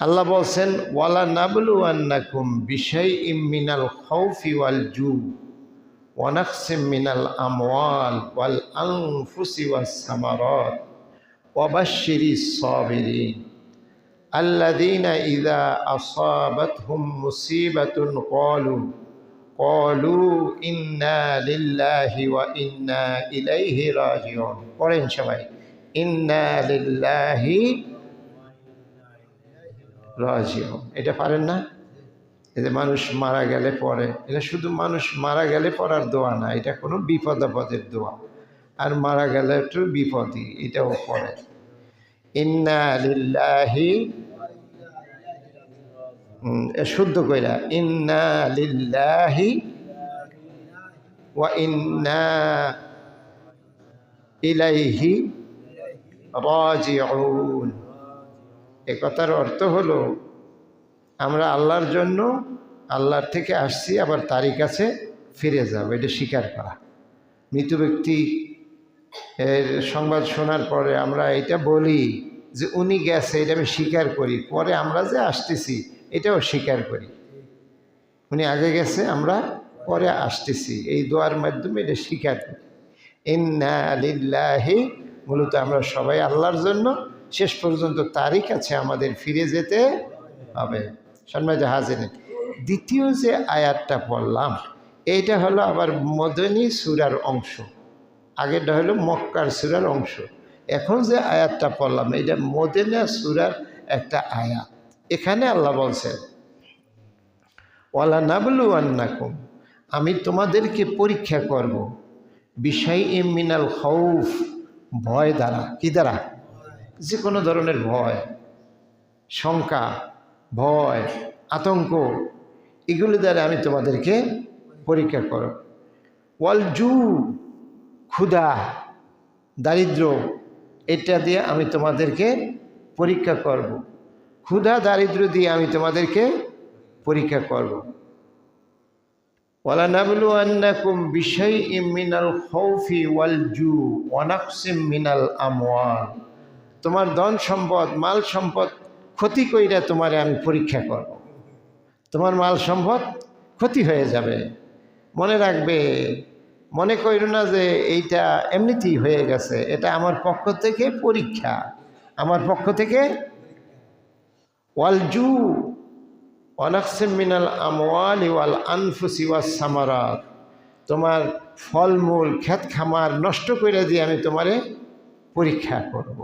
আল্লাহ বলছেন ওয়ালা নাবলুয়ান্নাকুম বিশাইইম মিনাল খাউফি ওয়াল জু ওয়া নাকসিম মিনাল আমওয়াল ওয়াল আনফুসি ওয়াস সামারাত ওয়া বাশশিরিস সাবিরিন আল্লাযীনা ইযা আসাবাতহুম মুসিবাতুন ক্বালু ইন্না লিল্লাহি ওয়া ইন্না ইলাইহি রাজিউন। পড়েন সবাই, ইন্না লিল্লাহি রাজিউন। এটা পারেন না? এই যে মানুষ মারা গেলে পড়ে, এটা শুধু মানুষ মারা গেলে পড়ার দোয়া না, এটা কোনো বিপদ আপদের দোয়া। আর মারা গেলে একটু বিপদই, এটাও পড়ে। ইন্না লিল্লাহি, শুদ্ধ কইরা, ইন্না লিল্লাহি ওয়া ইন্না ইলাইহি রাজিউন। এ কথার অর্থ হলো আমরা আল্লাহর জন্য, আল্লাহর থেকে আসছি, আবার তারই কাছে ফিরে যাব। এটা স্বীকার করা। মৃত ব্যক্তি এর সংবাদ শোনার পরে আমরা এটা বলি যে উনি গেছে, এটা আমি স্বীকার করি। পরে আমরা যে আসতেছি এটাও স্বীকার করি। উনি আগে গেছে, আমরা পরে আসতেছি। এই দোয়ার মাধ্যমে এটা স্বীকার করি। ইন্না লিল্লাহি, মূলত আমরা সবাই আল্লাহর জন্য, শেষ পর্যন্ত তারই কাছে আমাদের ফিরে যেতে হবে। সম্মানিত হাজিরিন, দ্বিতীয় যে আয়াতটা পড়লাম এইটা হলো আবার মদনী সূরার অংশ। আগেরটা হলো মক্কার সূরার অংশ। এখন যে আয়াতটা পড়লাম এটা মদনী সূরার একটা আয়াত। এখানে আল্লাহ বলছেন ওয়ালা নাবলুয়ান্নাকুম, আমি তোমাদেরকে পরীক্ষা করব, বিশাইইম মিনাল খাউফ, ভয় দ্বারা। কি দ্বারা? যে কোনো ধরনের ভয়, শঙ্কা, ভয়, আতঙ্ক, এগুলো দ্বারা আমি তোমাদেরকে পরীক্ষা করব। ওয়াল জু, ক্ষুধা, দারিদ্র, এটা দিয়ে আমি তোমাদেরকে পরীক্ষা করব। ক্ষুধা দারিদ্র দিয়ে আমি তোমাদেরকে পরীক্ষা করব। ওয়ালা নাবলুয়ান্নাকুম বিশাইইম মিনাল খাউফি ওয়াল জু ওয়া নাকসিম মিনাল আমওয়াল, তোমার ধন সম্পদ, মাল সম্পদ ক্ষতি কইরা তোমারে আমি পরীক্ষা করব। তোমার মাল সম্পদ ক্ষতি হয়ে যাবে। মনে রাখবে, মনে কইরো না যে এইটা এমনিতেই হয়ে গেছে, এটা আমার পক্ষ থেকে পরীক্ষা, আমার পক্ষ থেকে। ওয়াল জু ওয়া নাকসিম মিনাল আমওয়ালি ওয়াল আনফুসি ওয়াস সামারাত, তোমার ফলমূল, ক্ষেত খামার নষ্ট করে দিয়ে আমি তোমারে পরীক্ষা করব।